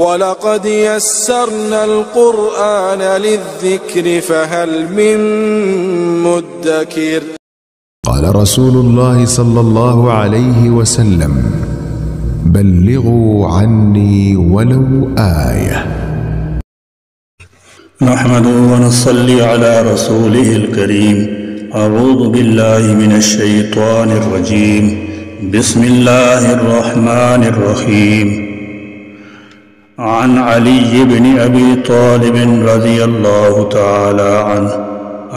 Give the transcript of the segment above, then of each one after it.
وَلَقَدْ يَسَّرْنَا الْقُرْآنَ لِلذِّكْرِ فَهَلْ مِن مُّدَّكِرٍ. قال رسول الله صلى الله عليه وسلم: بلغوا عني ولو آية. نحمده ونصلي على رسوله الكريم. أعوذ بالله من الشيطان الرجيم. بسم الله الرحمن الرحيم. عن علي بن أبي طالب رضي الله تعالى عنه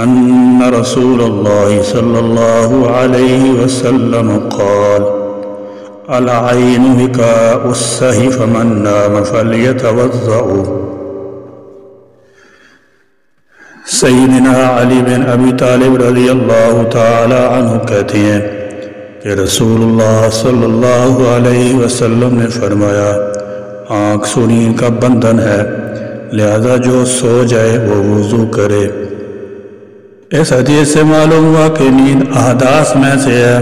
أن رسول الله صلى الله عليه وسلم قال: العين وكاء السهي فمن نام فليتوضأ. سیدنا علی بن ابی طالب رضی اللہ تعالی عنہ کہتے ہیں کہ رسول اللہ صلی اللہ علیہ وسلم نے فرمایا: آنکھ سنین کا بندھن ہے، لہذا جو سو جائے وہ وضو کرے۔ اس حدیث سے معلوم ہوا کہ نیند احداث میں سے ہے۔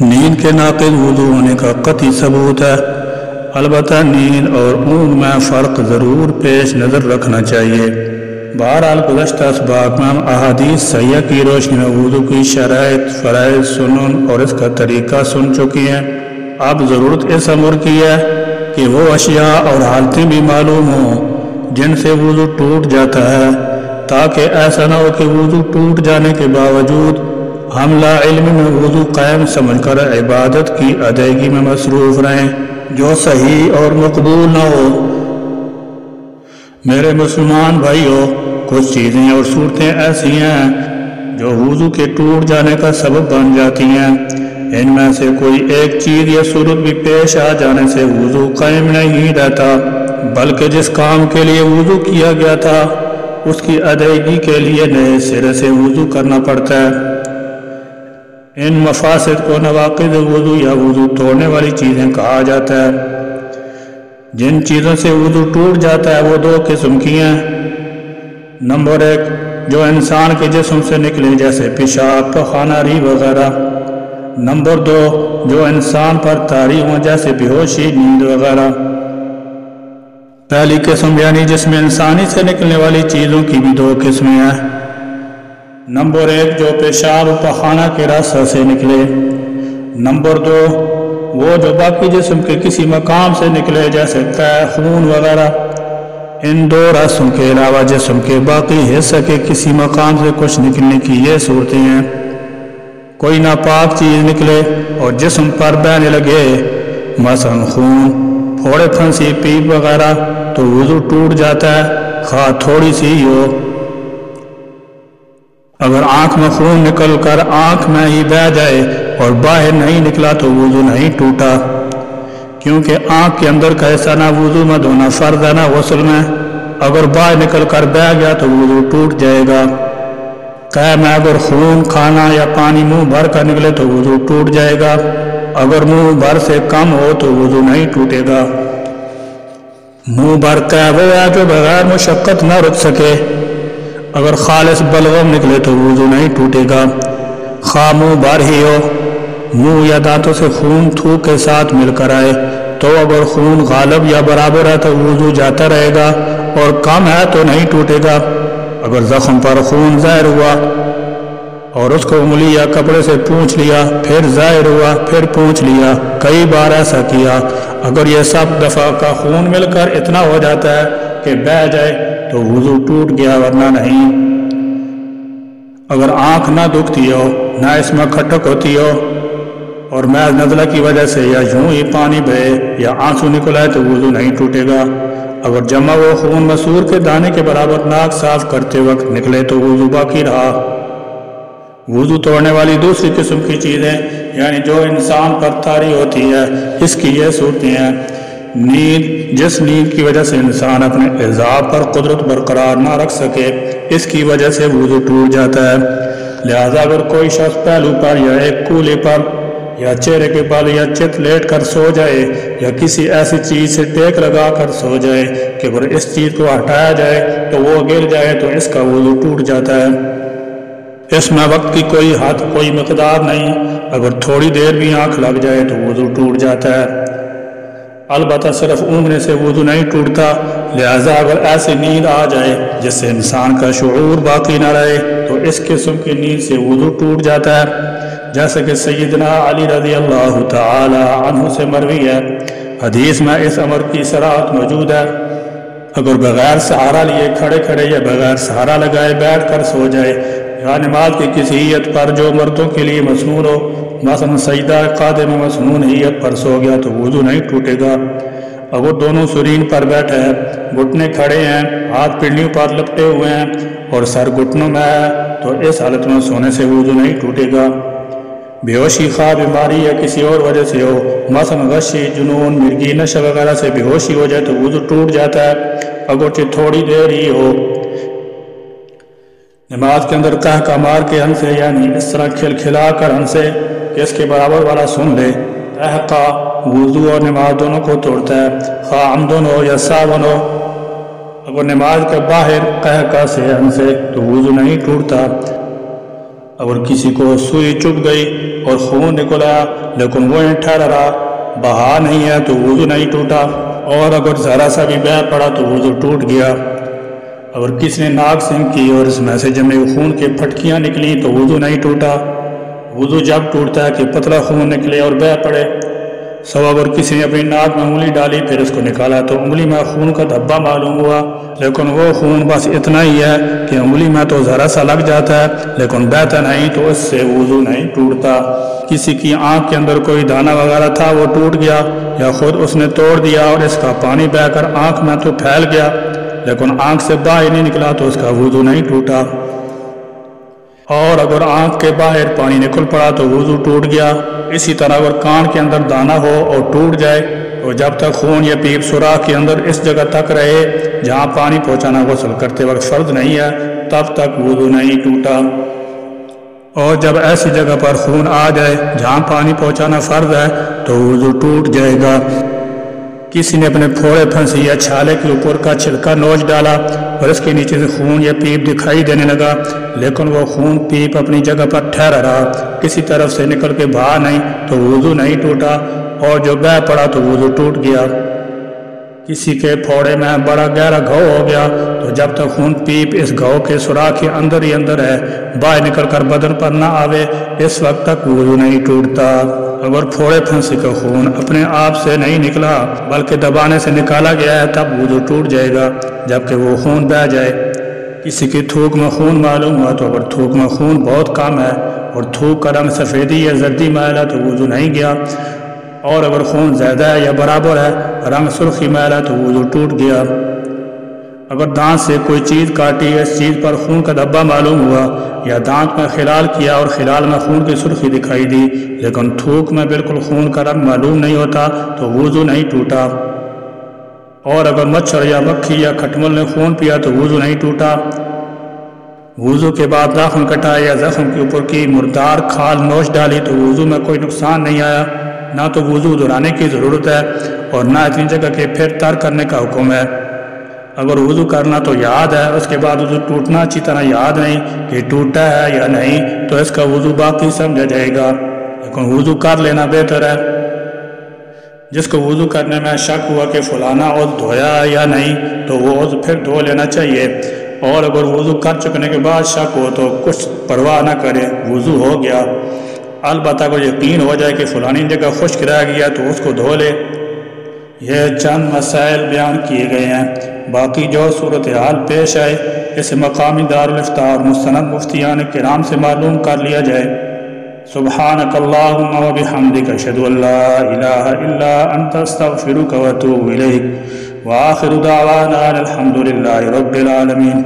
نیند کے ناقض وضو ہونے کا قطعی ثبوت ہے، البتہ نیند اور اونگ میں فرق ضرور پیش نظر رکھنا چاہیے۔ بہرحال گزشتہ اسباق میں ہم احادیث صحیحہ کی روشنی میں وضو کی شرائط، فرائض، سنن اور اس کا طریقہ سن چکی ہیں۔ اب ضرورت اس امر کی ہے کہ وہ اشیاء اور حالتیں بھی معلوم ہوں جن سے وضو ٹوٹ جاتا ہے، تاکہ ایسا نہ ہو کہ وضو ٹوٹ جانے کے باوجود ہم لا علم میں وضو قائم سمجھ کر عبادت کی ادائیگی میں مصروف رہیں جو صحیح اور مقبول نہ ہو۔ میرے مسلمان بھائیو، کچھ چیزیں اور صورتیں ایسی ہیں جو وضو کے ٹوٹ جانے کا سبب بن جاتی ہیں۔ ان میں سے کوئی ایک چیز یا صورت بھی پیش آ جانے سے وضو قائم نہیں رہتا، بلکہ جس کام کے لیے وضو کیا گیا تھا اس کی ادائیگی کے لیے نئے سرے سے وضو کرنا پڑتا ہے۔ ان مفاسد کو نواقض وضو یا وضو توڑنے والی چیزیں کہا جاتا ہے۔ جن چیزوں سے وضو ٹوٹ جاتا ہے وہ دو قسم کی ہیں۔ نمبر 1، جو انسان کے جسم سے نکلے جیسے پیشاب، پخانہ، ری وغیرہ۔ نمبر 2، جو انسان پر طاری ہوں جیسے بے ہوشی، نیند وغیرہ۔ پہلی قسم یعنی جسم انسانی سے نکلنے والی چیزوں کی بھی دو قسمیں ہیں۔ نمبر 1، جو پیشاب و پخانہ کے راستہ سے نکلے۔ نمبر 2، وہ جو باقی جسم کے کسی مقام سے نکلے جیسے قے، خون وغیرہ۔ ان دو راستوں کے علاوہ جسم کے باقی حصہ کے کسی مقام سے کچھ نکلنے کی یہ صورتیں ہیں: کوئی ناپاک چیز نکلے اور جسم پر بہنے لگے، مثلا خون، پھوڑے، پھنسی، پیپ وغیرہ، تو وضو ٹوٹ جاتا ہے، خواہ تھوڑی سی ہی ہو۔ اگر آنکھ میں خون نکل کر آنکھ میں ہی بہہ جائے اور باہر نہیں نکلا تو وضو نہیں ٹوٹا، کیونکہ آنکھ کے اندر کا حصہ نہ وضو میں دھونا فرض ہے نہ غسل میں۔ اگر باہر نکل کر بہہ گیا تو وضو ٹوٹ جائے گا۔ قے میں اگر خون، کھانا یا پانی منہ بھر کر نکلے تو وضو ٹوٹ جائے گا۔ اگر منہ بھر سے کم ہو تو وضو نہیں ٹوٹے گا۔ منہ بھر قے وہ ہے جو بغیر مشقت نہ رک سکے۔ اگر خالص بلغم نکلے تو وضو نہیں ٹوٹے گا، خواہ منہ بھر ہی ہو۔ منہ یا دانتوں سے خون تھوک کے ساتھ مل کر آئے تو اگر خون غالب یا برابر ہے تو وضو جاتا رہے گا، اور کم ہے تو نہیں ٹوٹے گا۔ اگر زخم پر خون ظاہر ہوا اور اس کو انگلی یا کپڑے سے پونچھ لیا، پھر ظاہر ہوا، پھر پونچھ لیا، کئی بار ایسا کیا، اگر یہ سب دفعہ کا خون مل کر اتنا ہو جاتا ہے کہ بہہ جائے تو وضو ٹوٹ گیا، ورنہ نہیں۔ اگر آنکھ نہ دکھتی ہو، نہ اس میں کھٹک ہوتی ہو، اور محض نزلہ کی وجہ سے یا یوں ہی پانی بہے یا آنسو نکل آئے تو وضو نہیں ٹوٹے گا۔ اگر جمع وہ خون مسور کے دانے کے برابر ناک صاف کرتے وقت نکلے تو وضو باقی رہا۔ وضو توڑنے والی دوسری قسم کی چیزیں یعنی جو انسان پر طاری ہوتی ہے، اس کی یہ صورتیں ہیں: نیند، جس نیند کی وجہ سے انسان اپنے اعضاء پر قدرت برقرار نہ رکھ سکے، اس کی وجہ سے وضو ٹوٹ جاتا ہے۔ لہذا اگر کوئی شخص پہلو پر یا ایک کولے پر یا چہرے کے بل یا چت لیٹ کر سو جائے یا کسی ایسی چیز سے ٹیک لگا کر سو جائے کہ اگر اس چیز کو ہٹایا جائے تو وہ گر جائے تو اس کا وضو ٹوٹ جاتا ہے۔ اس میں وقت کی کوئی حد، کوئی مقدار نہیں، اگر تھوڑی دیر بھی آنکھ لگ جائے تو وضو ٹوٹ جاتا ہے۔ البتہ صرف اونگنے سے وضو نہیں ٹوٹتا، لہذا اگر ایسی نیند آ جائے جس سے انسان کا شعور باقی نہ رہے تو اس قسم کی نیند سے وضو ٹوٹ جاتا ہے، جیسا کہ سیدنا علی رضی اللہ تعالی عنہ سے مروی ہے۔ حدیث میں اس امر کی صراحت موجود ہے، اگر بغیر سہارا لیے کھڑے کھڑے یا بغیر سہارا لگائے بیٹھ کر سو جائے یا نماز کی کسی ہیت پر جو مردوں کے لیے مسنون ہو، مثلا سجدہ قادم مسنون ہیت پر سو گیا تو وضو نہیں ٹوٹے گا۔ اگر دونوں سرین پر بیٹھے ہیں، گھٹنے کھڑے ہیں، ہاتھ پنڈلیوں پر لپٹے ہوئے ہیں اور سر گھٹنوں میں ہے تو اس حالت میں سونے سے وضو نہیں ٹوٹے گا۔ بے ہوشی خواہ بیماری یا کسی اور وجہ سے ہو، مثلا غشی، جنون، مرگی، نشہ وغیرہ سے بے ہوشی ہو جائے تو وضو ٹوٹ جاتا ہے، اگرچہ تھوڑی دیر ہی ہو۔ نماز کے اندر قہقہ مار کے ہنسے، یعنی اس طرح کھلکھلا کر ہنسے کہ اس کے برابر والا سن لے، قہقہ وضو اور نماز دونوں کو توڑتا ہے، خواہ عمدن ہو یا ساون ہو۔ اگر نماز کے باہر قہقہ سے ہنسے تو وضو نہیں ٹوٹتا۔ اگر کسی کو سوئی چبھ گئی اور خون نکلا لیکن وہ ٹھہرا رہا، بہا نہیں ہے تو وضو نہیں ٹوٹا، اور اگر ذرا سا بھی بہہ پڑا تو وضو ٹوٹ گیا۔ اگر کسی نے ناک سنگھ کی اور اس میں سے جمے خون کے پھٹکیاں نکلی تو وضو نہیں ٹوٹا۔ وضو جب ٹوٹتا ہے کہ پتلا خون نکلے اور بہہ پڑے۔ اگر کسی نے اپنی ناک میں انگلی ڈالی پھر اس کو نکالا تو انگلی میں خون کا دھبا معلوم ہوا، لیکن وہ خون بس اتنا ہی ہے کہ انگلی میں تو ذرا سا لگ جاتا ہے لیکن بہتا نہیں، تو اس سے وضو نہیں ٹوٹتا۔ کسی کی آنکھ کے اندر کوئی دانہ وغیرہ تھا وہ ٹوٹ گیا، یا خود اس نے توڑ دیا اور اس کا پانی بہہ کر آنکھ میں تو پھیل گیا لیکن آنکھ سے باہر نہیں نکلا تو اس کا وضو نہیں ٹوٹا۔ اور اگر آنکھ کے باہر پانی نکل پڑا تو وضو ٹوٹ گیا۔ اسی طرح اگر کان کے اندر دانہ ہو اور ٹوٹ جائے تو جب تک خون یا پیپ سوراخ کے اندر اس جگہ تک رہے جہاں پانی پہنچانا غسل کرتے وقت فرض نہیں ہے تب تک وضو نہیں ٹوٹا، اور جب ایسی جگہ پر خون آ جائے جہاں پانی پہنچانا فرض ہے تو وضو ٹوٹ جائے گا۔ کسی نے اپنے پھوڑے پھنسی یا چھالے کے اوپر کا چھلکا نوچ ڈالا اور اس کے نیچے سے خون یا پیپ دکھائی دینے لگا لیکن وہ خون پیپ اپنی جگہ پر ٹھہرا رہا، کسی طرف سے نکل کے بہا نہیں تو وضو نہیں ٹوٹا، اور جو بہہ پڑا تو وضو ٹوٹ گیا۔ کسی کے پھوڑے میں بڑا گہرا گھاؤ ہو گیا تو جب تک خون پیپ اس گھاؤ کے سوراخ کے اندر ہی اندر ہے، باہر نکل کر بدن پر نہ آوے، اس وقت تک وضو نہیں ٹوٹتا۔ اگر پھوڑے پھنسی کا خون اپنے آپ سے نہیں نکلا بلکہ دبانے سے نکالا گیا ہے تب وضو ٹوٹ جائے گا جبکہ وہ خون بہہ جائے۔ کسی کی تھوک میں خون معلوم ہوا تو اگر تھوک میں خون بہت کم ہے اور تھوک کا رنگ سفیدی یا زردی میل ہے تو وضو نہیں گیا، اور اگر خون زیادہ ہے یا برابر ہے، رنگ سرخی میل ہے تو وضو ٹوٹ گیا۔ اگر دانت سے کوئی چیز کاٹی، اس چیز پر خون کا دھبا معلوم ہوا، یا دانت میں خلال کیا اور خلال میں خون کی سرخی دکھائی دی لیکن تھوک میں بالکل خون کا رنگ معلوم نہیں ہوتا تو وضو نہیں ٹوٹا، اور اگر مچھر یا مکھی یا کھٹمل نے خون پیا تو وضو نہیں ٹوٹا۔ وضو کے بعد ناخن کٹائے یا زخم کے اوپر کی مردار کھال نوچ ڈالی تو وضو میں کوئی نقصان نہیں آیا، نہ تو وضو دہرانے کی ضرورت ہے اور نہ اتنی جگہ کے پھر ترک کرنے کا حکم ہے۔ اگر وضو کرنا تو یاد ہے، اس کے بعد وضو ٹوٹنا اچھی طرح یاد نہیں کہ ٹوٹا ہے یا نہیں تو اس کا وضو باقی سمجھا جائے گا، لیکن وضو کر لینا بہتر ہے۔ جس کو وضو کرنے میں شک ہوا کہ فلانا عضو دھویا یا نہیں تو وہ عضو پھر دھو لینا چاہیے، اور اگر وضو کر چکنے کے بعد شک ہو تو کچھ پرواہ نہ کرے، وضو ہو گیا۔ البتہ اگر یقین ہو جائے کہ فلانی جگہ خشک رہ گیا تو اس کو دھو لے۔ یہ چند مسائل بیان کیے گئے ہیں، باقی جو صورتحال پیش آئے اسے مقامی دارالافتاء اور مستند مفتیان کرام سے معلوم کر لیا جائے۔ سبحانک اللہم و بحمدک اشہد ان لا الہ الا انت استغفرک و اتوب الیک، وآخر دعوانا الحمدللہ رب العالمین۔